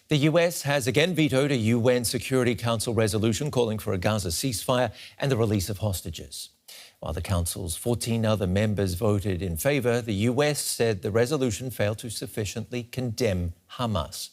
The US has again vetoed a UN Security Council resolution calling for a Gaza ceasefire and the release of hostages. While the Council's 14 other members voted in favour, the US said the resolution failed to sufficiently condemn Hamas.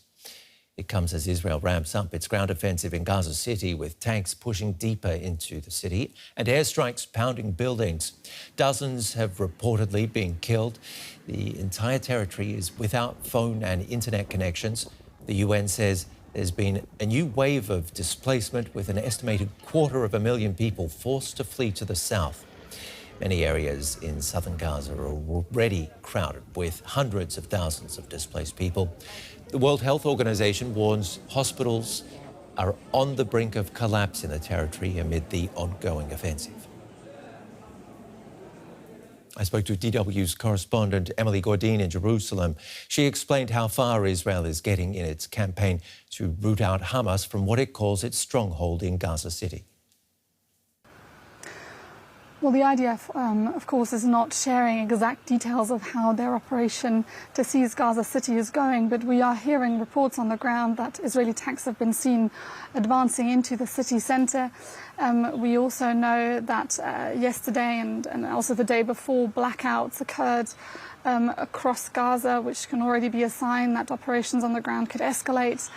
It comes as Israel ramps up its ground offensive in Gaza City, with tanks pushing deeper into the city and airstrikes pounding buildings. Dozens have reportedly been killed. The entire territory is without phone and internet connections. The UN says there's been a new wave of displacement, with an estimated 250,000 people forced to flee to the south. Many areas in southern Gaza are already crowded with hundreds of thousands of displaced people. The World Health Organization warns hospitals are on the brink of collapse in the territory amid the ongoing offensive. I spoke to DW's correspondent Emily Gordine in Jerusalem. She explained how far Israel is getting in its campaign to root out Hamas from what it calls its stronghold in Gaza City. Well, the IDF, of course, is not sharing exact details of how their operation to seize Gaza City is going, but we are hearing reports on the ground that Israeli tanks have been seen advancing into the city centre. We also know that yesterday and also the day before, blackouts occurred across Gaza, which can already be a sign that operations on the ground could escalate.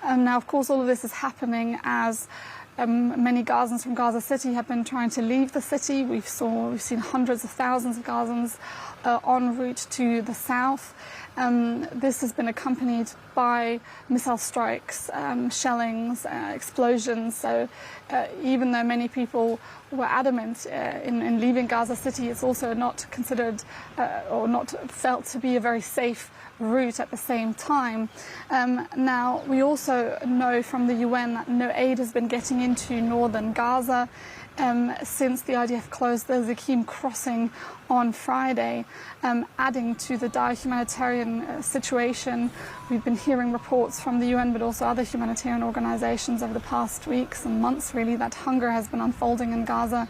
Now, of course, all of this is happening as many Gazans from Gaza City have been trying to leave the city. We've seen hundreds of thousands of Gazans en route to the south. This has been accompanied by missile strikes, shellings, explosions. So even though many people were adamant in leaving Gaza City, it's also not considered or not felt to be a very safe route at the same time. Now, we also know from the UN that no aid has been getting into northern Gaza since the IDF closed the Zakim crossing on Friday, adding to the dire humanitarian situation. We've been hearing reports from the UN, but also other humanitarian organizations over the past weeks and months, really, that hunger has been unfolding in Gaza.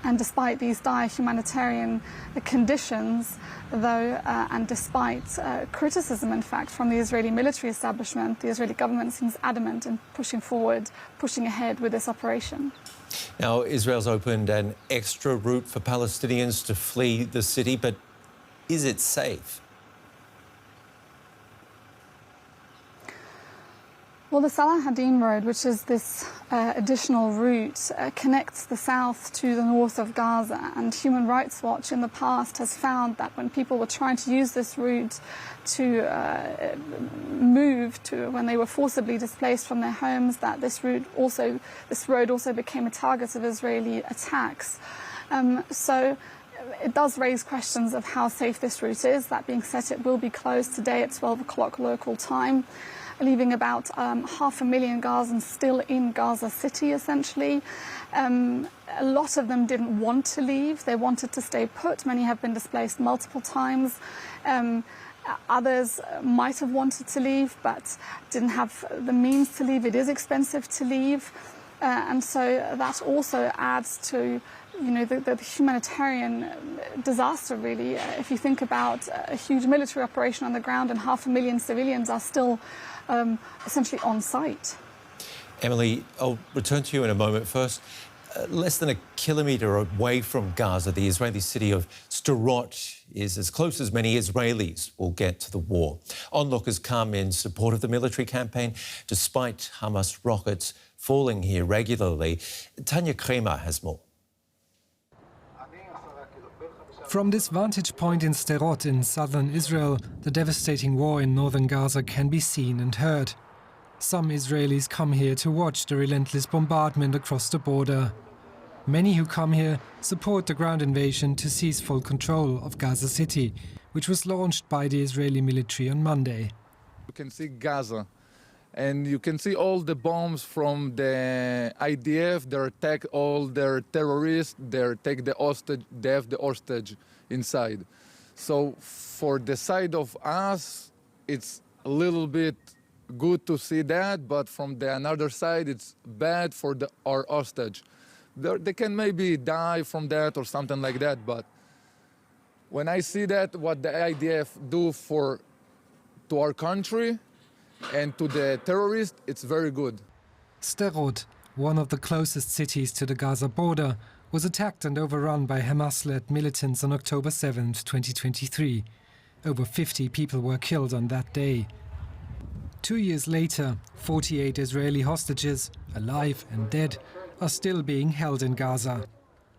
And despite these dire humanitarian conditions, though, and despite criticism, in fact, from the Israeli military establishment, the Israeli government seems adamant in pushing forward, pushing ahead with this operation. Now, Israel's opened an extra route for Palestinians to flee the city, but is it safe? Well, the Salah ad-Din road, which is this additional route, connects the south to the north of Gaza. And Human Rights Watch in the past has found that when people were trying to use this route to move to, when they were forcibly displaced from their homes, that this road also became a target of Israeli attacks. So it does raise questions of how safe this route is. That being said, it will be closed today at 12 o'clock local time, leaving about 500,000 Gazans still in Gaza City, essentially. A lot of them didn't want to leave. They wanted to stay put. Many have been displaced multiple times. Others might have wanted to leave, but didn't have the means to leave. It is expensive to leave. And so that also adds to the humanitarian disaster, really. If you think about a huge military operation on the ground and 500,000 civilians are still essentially on site. Emily, I'll return to you in a moment. First, less than a kilometre away from Gaza, the Israeli city of Sderot is as close as many Israelis will get to the war. Onlookers come in support of the military campaign, despite Hamas rockets falling here regularly. Tanya Kremer has more. From this vantage point in Sderot in southern Israel, the devastating war in northern Gaza can be seen and heard. Some Israelis come here to watch the relentless bombardment across the border. Many who come here support the ground invasion to seize full control of Gaza City, which was launched by the Israeli military on Monday. You can see Gaza, and you can see all the bombs from the IDF. They attack all their terrorists. They take the hostage. They have the hostage inside. So for the side of us, it's a little bit good to see that, but from the another side, it's bad for our hostage. They can maybe die from that or something like that, but when I see that, what the IDF do to our country, and to the terrorists, it's very good. Sderot, one of the closest cities to the Gaza border, was attacked and overrun by Hamas-led militants on October 7, 2023. Over 50 people were killed on that day. 2 years later, 48 Israeli hostages, alive and dead, are still being held in Gaza.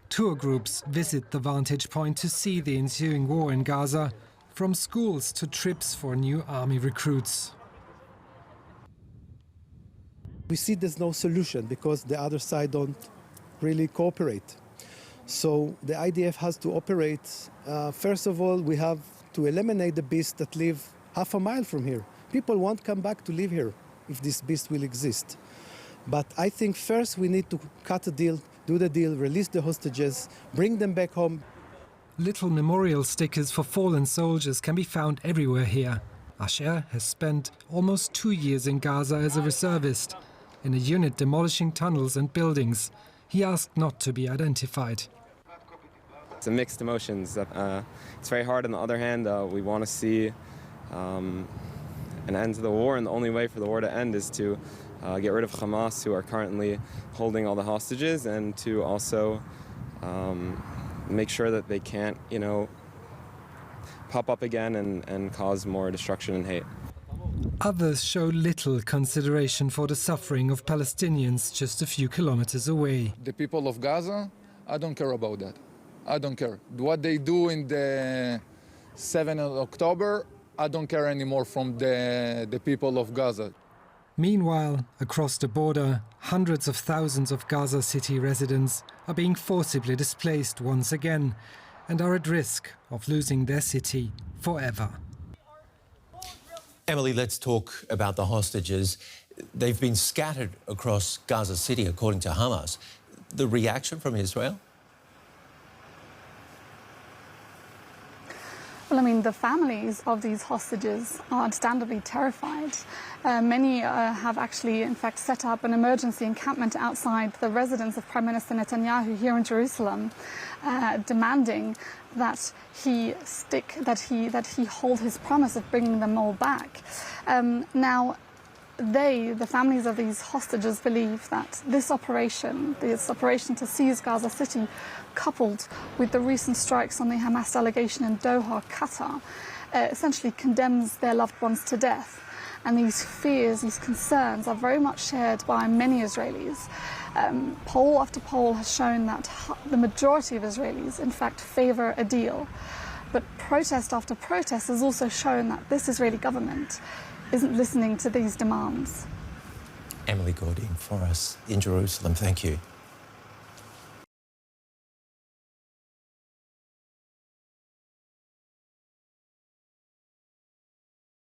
Tour groups visit the vantage point to see the ensuing war in Gaza, from schools to trips for new army recruits. We see there's no solution because the other side don't really cooperate. So the IDF has to operate. First of all, we have to eliminate the beasts that live half a mile from here. People won't come back to live here if this beast will exist. But I think first we need to cut a deal, do the deal, release the hostages, bring them back home. Little memorial stickers for fallen soldiers can be found everywhere here. Asher has spent almost 2 years in Gaza as a reservist, in a unit demolishing tunnels and buildings. He asked not to be identified. It's a mixed emotions. It's very hard. On the other hand, we want to see an end to the war, and the only way for the war to end is to get rid of Hamas, who are currently holding all the hostages, and to also make sure that they can't, pop up again and cause more destruction and hate. Others show little consideration for the suffering of Palestinians just a few kilometers away. The people of Gaza, I don't care about that. I don't care. What they do in the 7th of October, I don't care anymore from the people of Gaza. Meanwhile, across the border, hundreds of thousands of Gaza City residents are being forcibly displaced once again and are at risk of losing their city forever. Emily, let's talk about the hostages. They've been scattered across Gaza City, according to Hamas. The reaction from Israel? Well, I mean, the families of these hostages are understandably terrified. Many have actually, in fact, set up an emergency encampment outside the residence of Prime Minister Netanyahu here in Jerusalem, demanding that he hold his promise of bringing them all back. Now, the families of these hostages, believe that this operation to seize Gaza City, coupled with the recent strikes on the Hamas delegation in Doha, Qatar, essentially condemns their loved ones to death. And these fears, these concerns are very much shared by many Israelis. Poll after poll has shown that the majority of Israelis, in fact, favor a deal. But protest after protest has also shown that this Israeli government isn't listening to these demands. Emily Gordine for us in Jerusalem. Thank you.